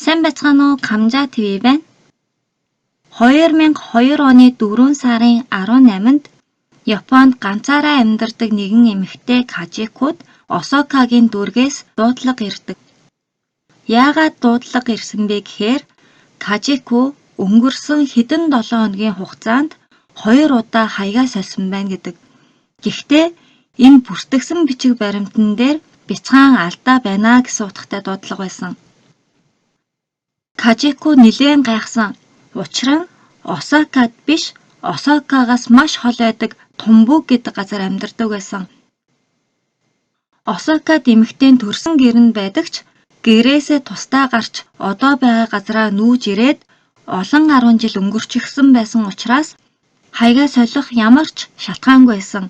Сайн байцгаана уу? Камжаа ТV байна. 2002 оны 4 сарын 18-нд Японд ганцаараа амьдардаг нэгэн эмэгтэй Кажикууд Осакагийн дүүргээс дуудлага ирдэг. Яагаад дуудлага ирсэн бэ гэхээр Кажику өнгөрсөн хэдэн 7 хоногийн хугацаанд 2 удаа хаягаа сольсон байна гэдэг. Гэхдээ энэ бүртгэгдсэн бичиг баримтан дээр бяцхан алдаа байна гэсэн утгатай дуудлага байсан. Кажику нэлээд гайхсан. Учир нь Осакад биш, Осакагаас маш хол байдаг Тумбуг гэдэг газар амьдардаг байсан. Осакад эмэгтэйн төрсөн гэр нь байдаг ч гэрээсээ тусдаа гарч одоо байгаа газараа нүүж ирээд олон 10 жил өнгөрчихсөн байсан учраас хаягаа солих ямар ч шалтгаангүй байсан.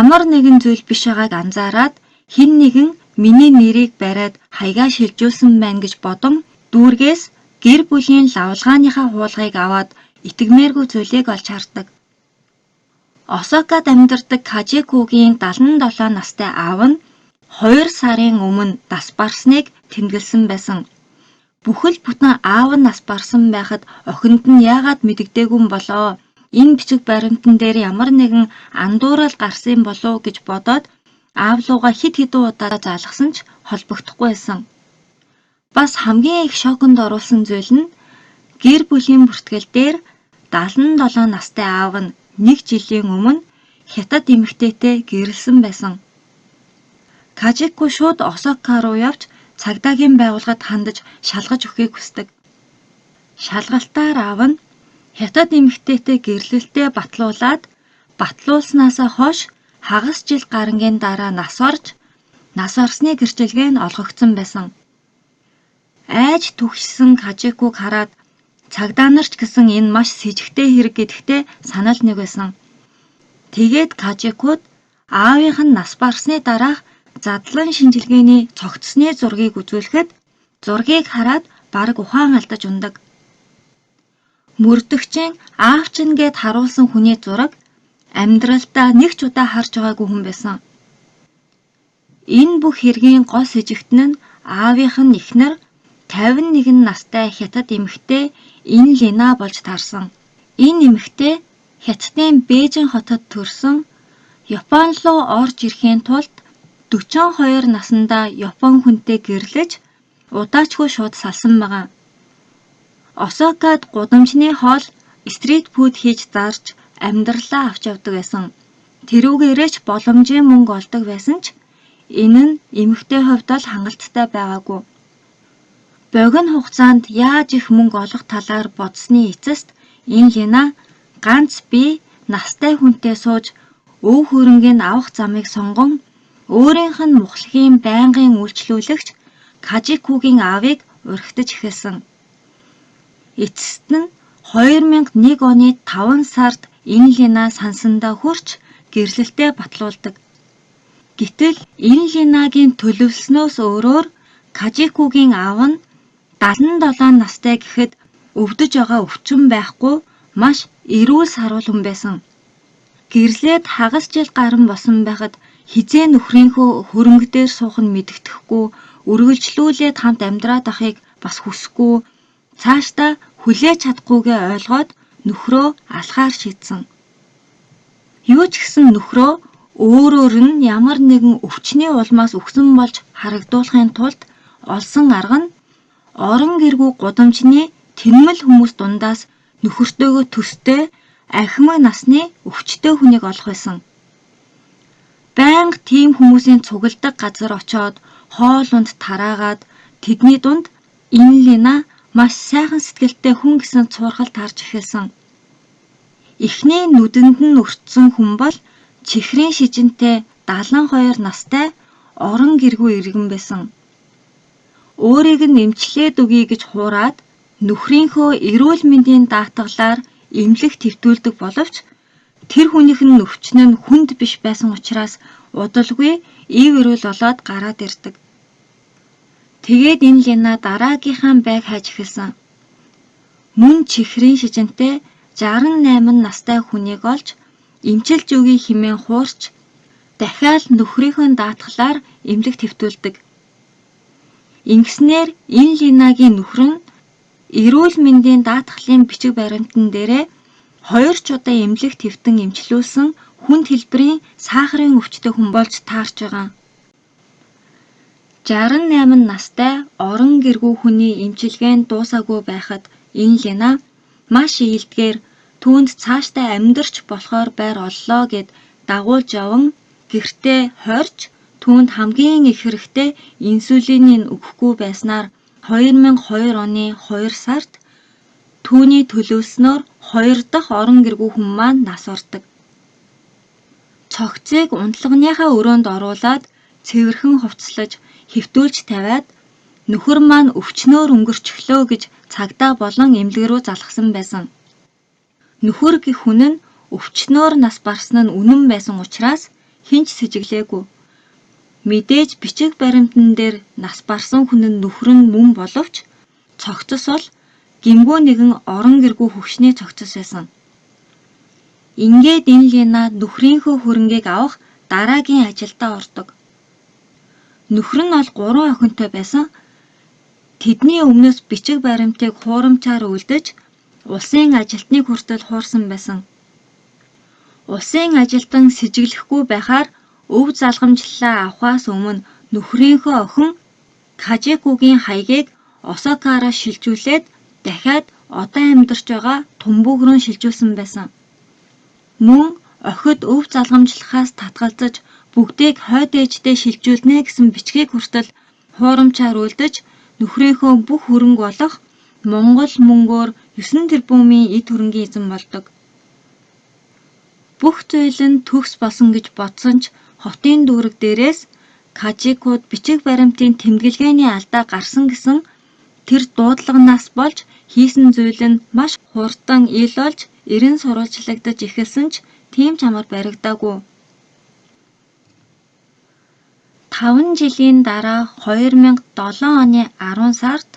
Ямар нэгэн зүйл биш байгааг анзаараад хэн нэгэн миний нэрийг бариад хаягаа шилжүүлсэн байна гэж бодон дүүргээс гэр бүлийн лавлгааныхаа хуулгыг аваад итгэмээргүй зүйлийг олж хардаг. Осакад амьдардаг Кажикугийн 77 настай аав нь 2 сарын өмнө нас барсныг тэмдэглэсэн байсан. Бүхэл бүтэн аав нь нас барсан байхад охинд нь яагаад мэдэгдээгүй болоо? Энэ бичиг баримтан дээр ямар нэгэн андуурал гарсан болов гэж бодоод аав лууга хэд хэдэн удаа заалгасан ч холбогдохгүй байсан. Бас хамгийн их шоконд оруулсан зүйл нь гэр бүлийн бүртгэл дээр 77 настай аав нь 1 жилийн өмнө хятад эмэгтэйтэй гэрэлсэн байсан. Кажику шууд Осака руу явж цагдаагийн байгууллагад хандаж шалгаж өгөхийг хүсдэг. Шалгалтаар аав нь хятад эмэгтэйтэй гэрлэлтээ батлуулснаасаа хойш хагас жил гарангийн дараа нас орсны гэрчилгээ нь олгогдсон байсан. Айж түгшсэн Кажикуг хараад цагдаа нар ч гэсэн энэ маш с ิจ гтэй хэрэг гэдэгтээ санал нэг байсан. Тэгээд Кажикуд аавынх нь нас барсны дараах задлан шинжилгээний цогцсны зургийг үзүүлэхэд зургийг хараад бараг ухаан алдаж ундаг. Мөрдөгчийн аавчин гэд харуулсан хүний зураг амьдралдаа нэг ч удаа харж байгаагүй хүн байсан. Энэ бүх хэргийн гол с ิจ гт нь аавынх нь эхнэр 51 настай хятад эмэгтэй Лина болж таарсан. Энэ эмэгтэй Хятадын Бээжин хотод төрсөн Япон руу орж ирэхийн тулд 42 наснда Япон хүнтэй гэрлэж удаачгүй шууд салсан байгаа. Осакад гудамжны хоол, стрит фуд хийж зарж амьдралаа авч явдаг байсан. Тэрүүгээрээ ч боломжийн мөнгө олдог байсан ч энэ нь эмэгтэй хувьд л хангалттай байгаагүй. Богино хугацаанд яаж их мөнгө олох талаар бодсны эцэст Лина ганц бие настай хүнтэй сууж өв хөрөнгийн авах замыг сонгон өөрийнх нь мухлагийн байнгын үйлчлүүлэгч Кажикугийн аавыг урхитаж эхэлсэн. Эцэст нь 2001 оны 5 сард Лина сансандаа хүрч гэрлэлтээ батлуулдаг. Гэтэл Линагийн төлөвлснөөс өөрөөр Кажикугийн аав нь 77 настай гэхэд өвдөж байгаа өвчин байхгүй маш эрүүл сарвал хүн байсан. Гэрлээд хагас жил гарan босон байхад хизээ нөхрийнхөө хөрөнгө дээр суух нь мэддэхгүй, үргэлжлүүлээд хамт амьдраад ахыг бас хүсэхгүй, цаашдаа хүлээж чадахгүйгээ ойлгоод нөхрөө алхаар шийдсэн. Юу ч гэсэн нөхрөө өөрөөр нь ямар нэгэн өвчний улмаас өгсөн болж харагдуулахын тулд олсон арга нь орон гэргүй гудамжны тэнмэл хүмүүс дундаас нөхөртөөгөө төстэй ахимаг насны өвчтөе хүнийг олох байсан. Байнга тийм хүмүүсийн цугладаг газар очоод хоол унд тараагаад тэдний дунд Лина маш сайхан сэтгэлтэй хүн гэсэн цуурхал таарч эхэлсэн. Эхний нүдэнд нь өртсөн хүн бол чихрийн шижинтэй 72 настай орон гэргүй иргэн байсан. Өөрийг нь эмчлээд өгье гэж хуураад нөхрийнхөө эрүүл мэндийн даатгалаар эмнэлэг твтүүлдэг боловч тэр хүнийх нь өвчин нь хүнд биш байсан учраас удалгүй ив эрүүл болоод гараад ирдэг. Тэгээд Лина дараагийнхаа байг хайж эхэлсэн. Мөн чихрийн шижинтэй 68 настай хүнийг олж эмчилж өгье хэмээн хуурч дахиад нөхрийнхөө даатгалаар эмнэлэг твтүүлдэг. Ингэснээр энэ Линагийн нөхөр нь эрүүл мэндийн даатгалын бичиг баримтан дээрээ 2 ч удаа эмнэлэг твтэн эмчлүүлсэн хүнд хэлбэрийн сахарын өвчтөй хүн болж таарч байгаа. 68 настай орон гэргүй хүний эмчилгээнд дуусаагүй байхад энэ Лина маш ийдгээр түүнд цаашдаа амьдарч болохоор байр оллоо гэд дагуулж яван гэртээ хорж түүнд хамгийн их хэрэгтэй инсулиныг өгөхгүй байснаар 2002 оны 2 сард түүний төлөвлснөөр 2 дахь орон гэргүй хүн маань нас ордог. Цогцыг унтлагынхаа өрөөнд оруулаад цэвэрхэн хувцлаж хэвтүүлж тавиад нөхөр маань өвчнөөр өнгөрчихлөө гэж цагдаа болон эмнэлэг рүү залгасан байсан. Нөхөр гэх хүн нь өвчнөөр нас барсан нь үнэн байсан учраас хинч сэжиглээгүй. Мэдээж бичиг баримтан дээр нас барсан хүн нь нөхөр нь мөн боловч цогцос бол гэмгүй нэгэн орон гэргүй хөвгчний цогцос байсан. Ингээд энэ Лина нөхрийнхөө хөрөнгийг авах дараагийн ажилдаа ордог. Нөхөр нь бол 3 охинтой байсан. Тэдний өмнөөс бичиг баримтыг хуурамчаар үлдэж улсын ажилтныг хүртэл хуурсан байсан. Улсын ажилтан сэжиглэхгүй байхаар өв залгамжлалаа авахаас өмнө нөхрийнхөө охин Кажикугийн хаягийг Осакаараа шилжүүлээд дахиад одоо амьдарч байгаа Тумбуг руу шилжүүлсэн байсан. Мөн охид өв залгамжлахаас татгалзаж бүгдийг хойд ээждээ шилжүүлнэ гэсэн бичгийг хүртэл хуурамчаар үлдэж нөхрийнхөө бүх хөрөнгө болох Монгол мөнгөөр 9 тэрбумын эд хөрөнгийн эзэн болдог. Бүх зүйл нь төгс болсон гэж бодсон ч хотын дүүрэг дээрээс Кажикуд бичиг баримтын тэмдэглэгээний алдаа гарсан гэсэн тэр дуудлаганаас болж хийсэн зүйл нь маш хурдан ил болж эрен сурвалжлагдаж эхэлсэн ч тийм ч амар баригдаагүй. 5 жилийн дараа 2007 оны 10 сард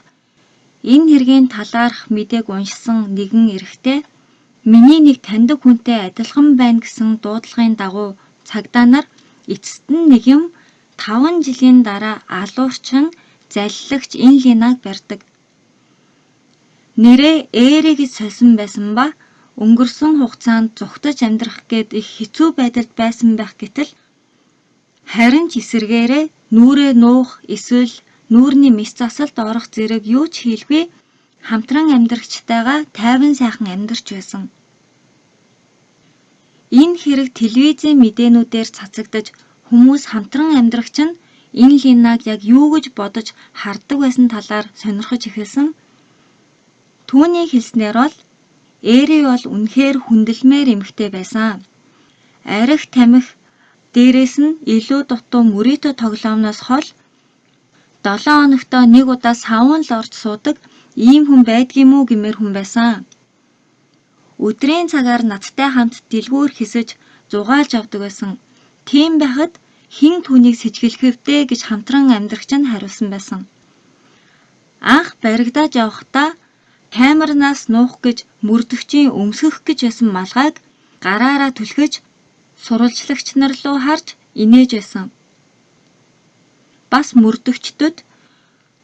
энэ хэргийн талаарх мэдээг уншсан нэгэн эрэгтэй миний нэг таньдаг хүнтэй адилхан байна гэсэн дуудлагын дагуу цагдаа нар эцэст нь нэг юм 5 жилийн дараа алуурчин залилагч энэ Линаг барьдаг. Нэрээ Эри гэж сольсон байсан ба өнгөрсөн хугацаанд зүгтаж амьдрах гээд их хэцүү байдалд байсан байх гэтэл харин ч эсэргээрээ нүрээ нуух эсвэл нүүрний мэс засалд орох зэрэг юу ч хийлгүй хамтран амьдрагчтайгаа тайван сайхан амьдарч байсан. Энэ хэрэг телевизийн мэдээнүүдээр цацагдаж хүмүүс хамтран амьдрагч нь энэ Линаг яг юу гэж бодож харддаг байсан талаар сонирхож эхэлсэн. Түүний хэлснээр бол Эри бол үнэхээр хүндэлмээр эмэгтэй байсан. Арх тамхи дээрээс нь илүү дутуу мөритө тоглоомноос хол 7 хоногт нэг удаа савн л орж суудаг ийм хүн байдгийм үү гэмээр хүн байсан. Өдрийн цагаар надтай хамт дэлгүүр хэсэж зугаалж авдаг байсан. Тийм байхад хэн түүнийг сэжиглэх вдэ гэж хамтран амьдрагч нь хариулсан байсан. Анх баригдаж явахдаа камернаас нуух гэж мөрдөгчийн өмсгөх гэж байсан малгайг гараараа түлхэж сурвалжлагч нар руу харж инээж байсан. Бас мөрдөгчдөд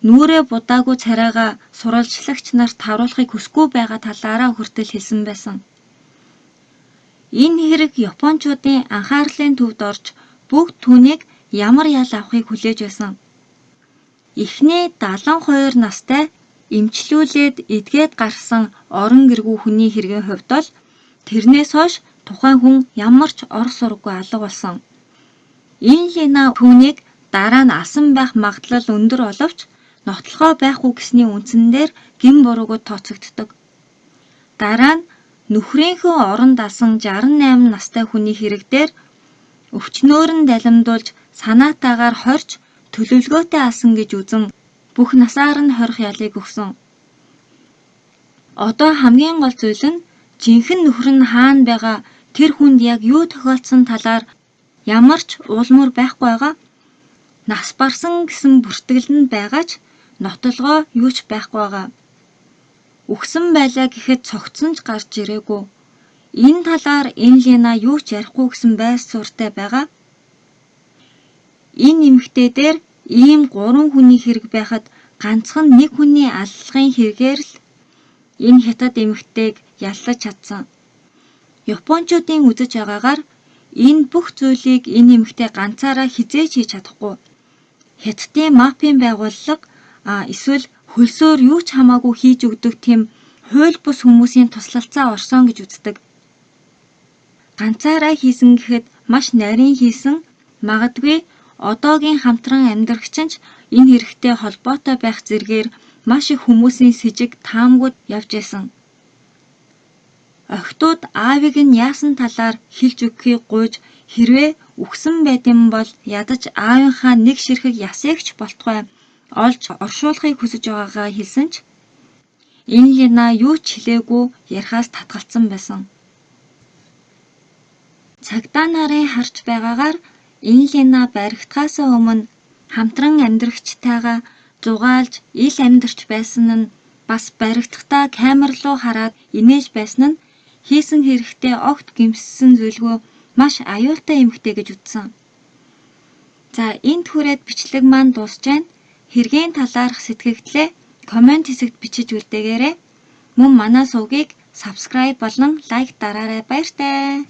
нүрээ будаагүй царайгаа сурвалжлагч нарт харуулахыг хүсгүй байгаа талаараа хүртэл хэлсэн байсан. Энэ хэрэг Япончуудын анхаарлын төвд орж бүгд түүнийг ямар ял авахыг хүлээж байсан. Эхний 72 настай эмчлүүлээд эдгээд гарсан орон гэргүй хүний хэргийн хувьд бол тэрнээс хойш тухайн хүн ямар ч ор сурггүй алга болсон. Энэ Лина түүнийг дараа нь асан байх магадлал өндөр боловч нотлохоо байхгүй гэсний үндсэн дээр гин буруугүй тооцогддог. Дараа нь нөхрийнхөө оронд асан 68 настай хүний хэрэг дээр өвчнөөр нь далимдуулж санаатаагаар хорж төлөвлөгөөтэй асан гэж үзэн бүх насаар нь хорих ялыг өгсөн. Одоо хамгийн гол зүйл нь жинхэнэ нөхөр нь хаана байгаа, тэр хүнд яг юу тохиолдсон талаар ямар ч уулмөр байхгүй байгаа. Нас барсан гэсэн бүртгэл нь байгаа ч нотолгоо юу ч байхгүй байгаа. Үхсэн байлаа гэхэд цогцсон ч гарч ирээгүй. Энэ талаар энэ Лина юу ч ярихгүй гэсэн байр суурьтай байгаа. Энэ эмэгтэй дээр ийм 3 хүний хэрэг байхад ганцхан нэг хүний аллагын хэрэгээр л энэ хятад эмэгтэйг яллаж чадсан. Япончуудын үзэж байгаагаар энэ бүх зүйлийг энэ эмэгтэй ганцаараа хизээж хийж чадахгүй. Хятадын мафийн байгууллага эсвэл хөлсөөр юу ч хамаагүй хийж өгдөг тийм хууль бус хүмүүсийн туслалцаа орсон гэж үздэг. Ганцаараа хийсэн гэхэд маш нарийн хийсэн, магадгүй одоогийн хамтран амьдрагч нь ч энэ хэрэгтэй холбоотой байх зэргээр маш их хүмүүсийн с ิจ г таамгууд явж байсан. Охтууд аавыг нь яасан талаар хэлж өгөхийг гуйж хэрвээ үхсэн байдсан бол ядаж аавынхаа нэг ширхэг ясаагч болтугай олж оршуулахыг хүсэж байгаагаа хэлсэн ч энэ Лина юу ч хэлээгүй ярихаас татгалцсан байсан. Цагдаа нарын харж байгаагаар энэ Лина баригдахаас өмнө хамтран амьдрагчтайгаа зугаалж ил амьдарч байсан нь бас баригдахдаа камер руу хараад инээж байсан нь хийсэн хэрэгтэй огт гэмссэн зүйлгүй маш аюултай эмэгтэй гэж үзсэн. За энд хүрээд бичлэг маань дуусж байна. Хэргийн талаарх сэтгэгдлээ комент хэсэгт бичиж үлдээгээрэй. Мөн манай сувгийг subscribe болон лайк дараарай баяртай.